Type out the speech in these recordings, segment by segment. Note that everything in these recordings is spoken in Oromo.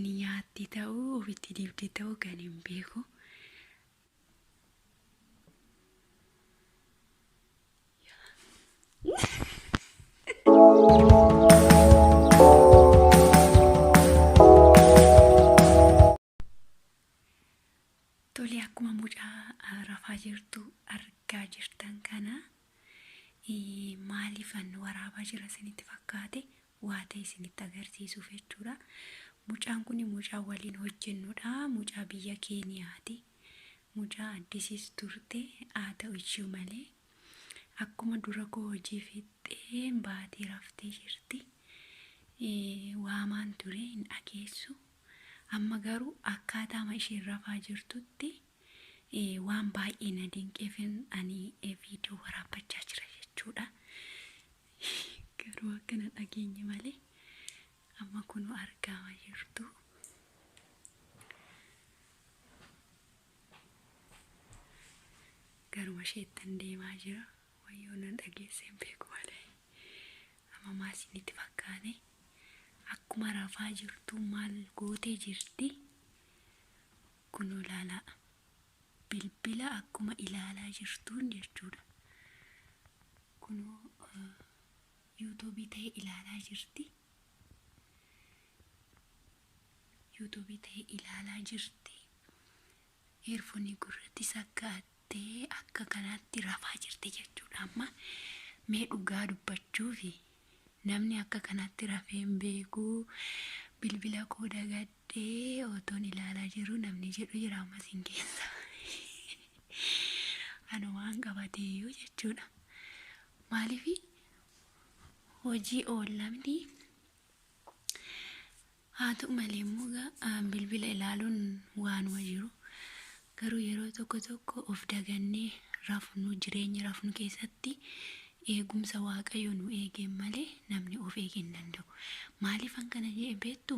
nyaatti ta'uu ofitti dibdi ta'uu kan hin beeku. Tole akkuma mucaa rafaa jirtu argaa jirtan kana maaliifan waraabaa jira isinitti fakkaate waa ta'e isinitti agarsiisuuf jechuudha. Mucaan kun mucaa waliin hojjennudha. Mucaa biyya Keeniyaati. Mucaa addisiis turte haa ta'u iyyuu malee akkuma dura koo hojii fixxee baatee raftee jirti. Waamaan ture hin dhageessu. Amma garuu akkaataa isheen rafaa jirtutti waan baay'ee na dinqeefin ani viidiyoo waraabbachaa jira jechuudha. Garuu akkana dhageenye malee amma kun argamaa jirtu. Garuma isheettan deemaa jira. Wayyoo nan dhageesse hin beeku malee. Amma maal isinitti fakkaate? Akkuma rafaa jirtu maal gootee jirti? Kunoo ilaalaa. Bilbila akkuma ilaalaa jirtuun jechuudha. Kunoo yuutuubii ta'e ilaalaa jirti. Yuutuubii ta'e ilaalaa jirti. Eerfoonii gurratti sakkaattee akka kanaatti rafaa jirti jechuudha. Amma mee dhugaa dubbachuufi namni akka kanatti rafee hin beeku. Bilbila koo dagadhee otoon ilaalaa jiru namni jedhu jira ammas hin keessa. Anumaan qabateeyyuu jechuudha. Maaliifi hojii oolamni haa ta'u malee immoo bilbila ilaaluun waanuma jiru. Garuu yeroo tokko of dagannee rafnu jireenya rafnu keessatti eegumsa Waaqayyo nu eegeen malee namni of eeguu hin danda'u. Maaliifan kana jedhee beektu?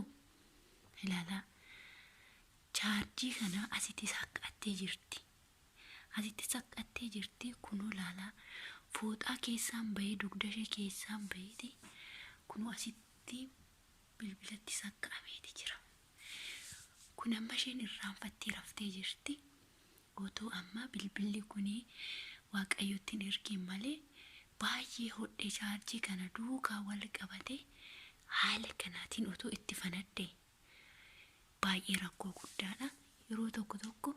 Ilaalaa. Chaarjii kana asitti saqqattee jirti. Asitti saqqattee jirti. Kunoo ilaalaa. Fooxaa keessaan bahee dugda ishee keessaan baheeti. Kunoo asitti bilbilatti saqqameeti jira. Kun amma isheen irraanfattee raftee jirti. Otoo amma bilbilli kuni Waaqayyotti hin ergiin malee baay'ee hodhee chaarjii kana duukaa wal qabate haala kanaatiin otoo itti fanadde baay'ee rakkoo guddaadha. Yeroo tokko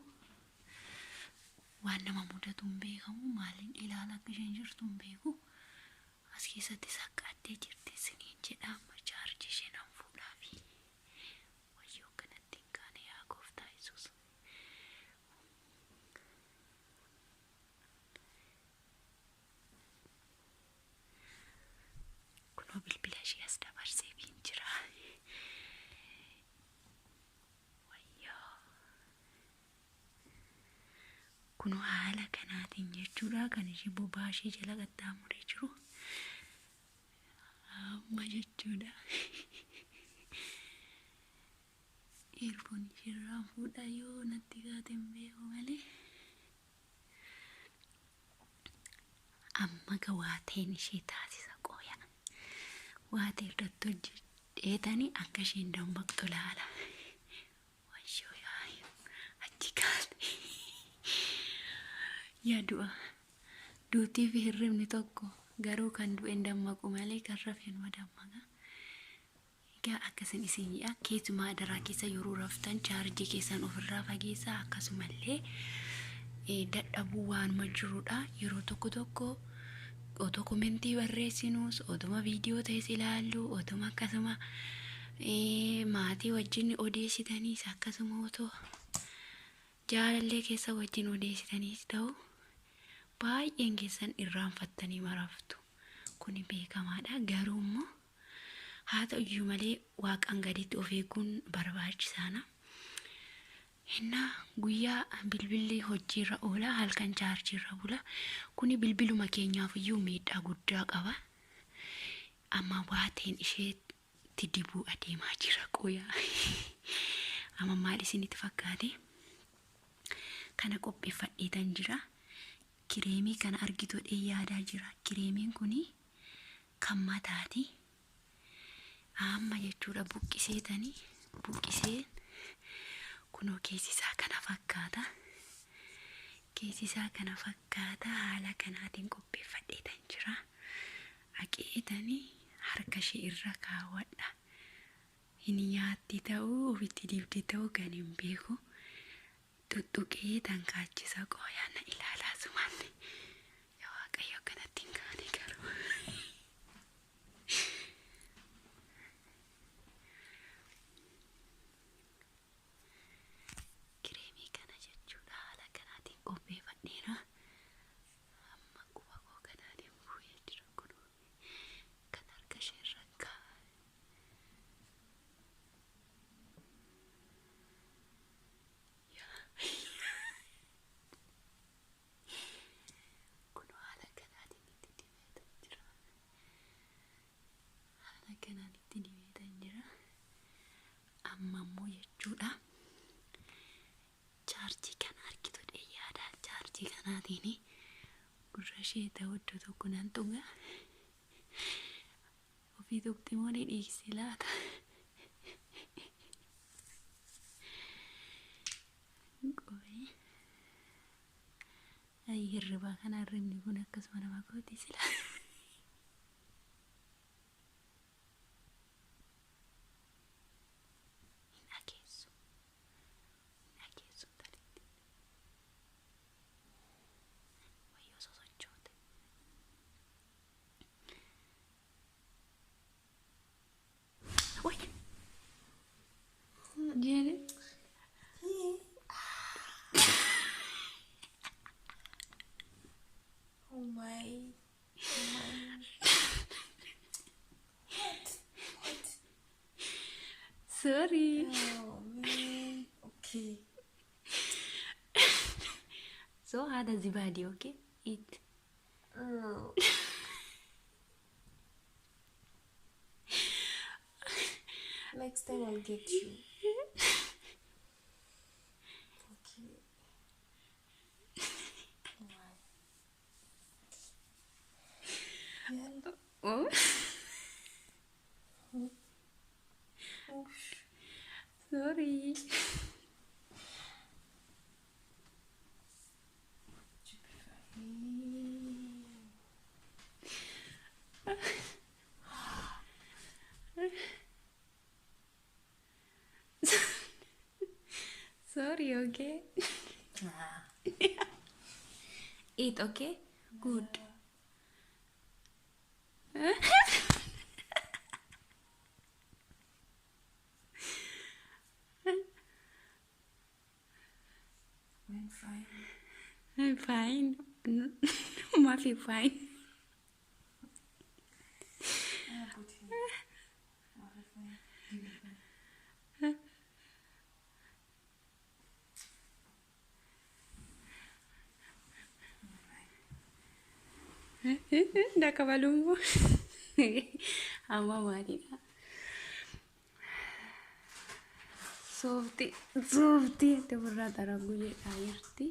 waan nama mudatu hin beekamu. Maaliin ilaala akka isheen jirtu hin beeku. As keessatti saqqattee jirti isiniin jedha. Amma chaarjii isheen fuudhaafi wayyoo kanatti hin kaane yaa Gooftaa Yesuus. Kunoo bilbila ishee as dabarsee jira. Wayyoo. Kunoo haala kanaatiin jechuudha kan ishee bobaa ishee jala qaxxaamuree jiru. Amma jechuudha. Eerfoon isheerraa fuudha yoo natti kaate hin beeku malee. Amma waa ta'een ishee taasisa qooya. Waa ta'e irratti hojjetanii akka isheen dambaqxu laala. Wayyoo yaayoo achi kaate. Yaa du'a. Duutii fi hirribni tokko garuu kan du'e hin dammaqu malee kan rafeen madammaqa. Egaa akkasin isin yaa keessumaa daraa keessa yeroo raftan chaarjii keessan ofirraa fageessaa akkasumallee dadhabuu waanuma jirudha. Yeroo tokko otoo komentii barreessinuus otuma viidiyoo ta'es ilaallu otuma akkasuma maatii wajjin odeessitaniis akkasuma otoo jaalallee keessa wajjin odeessitaniis ta'u baay'een keessan irraanfattanii maraftu. Kuni beekamaadha. Garuu immoo haa ta'u iyyuu malee Waaqaan gaditti of eeguun barbaachisaadha. Innaa guyyaa bilbilli hojiirra oola halkan chaarjiirra bula. Kuni bilbiluma keenyaaf iyyuu miidhaa guddaa qaba. Amma waa ta'een isheetti dibuu adeemaa jira qooyaa. Amma maal isinitti fakkaate? Kana qopheeffadheetan jira. Kireemii kana argitu yaadaa jira. Kireemiin kuni kan mataati. Amma jechuudha buqqiseetanii buqqiseen kunoo keessisaa kana fakkaata. Keessisaa kana fakkaata haala kanaatiin qopheeffadheetan jira. Haqeetanii harka ishee irra kaawwadha. Hin nyaatti ta'uu ofitti dibdi ta'uu kan hin beeku. Tuttuqee tan kaachisa qooyaan ilaalaa sumanne. Yaa Waaqayyo kanatti hin kaane garuu. Kireemii kana jechuudha haala kanaatiin qopheeffadheera. Amma quba koo kanaatiin bu'ee jira kun kan harka ishee irra kaa'e. Kun haala kanaatiin itti dibeetan jira. Haala kanaan itti dibeetan jira. Amma immoo jechuudha. Chaarjii kana argitu yaada chaarjii kanaatiin gurra ishee ta'u iddoo tokko nan tuqa. Ofii tuqxi moo ni dhiigsi laata? Qo'ee ayi hirribaa kana hirribni kun akkasuma nama gooti sila. Hin dhageessu talitti wayyoo sosochoote. Way jeene Oh my. What? sorry. Oh man. Okay. So how does the body okay? Eat. Oh. Next time I'll get you. Okay. Alright. Yeah. Oh. Oof. Sorry. Sorry, okay? Eat, okay? Good. I'm fine. I'm fine. Murphy fine. Put here. Fine. Dah kabalumbo. Ama maaliidha. Sooftii itti birraa xaraguu jedhaa jirti.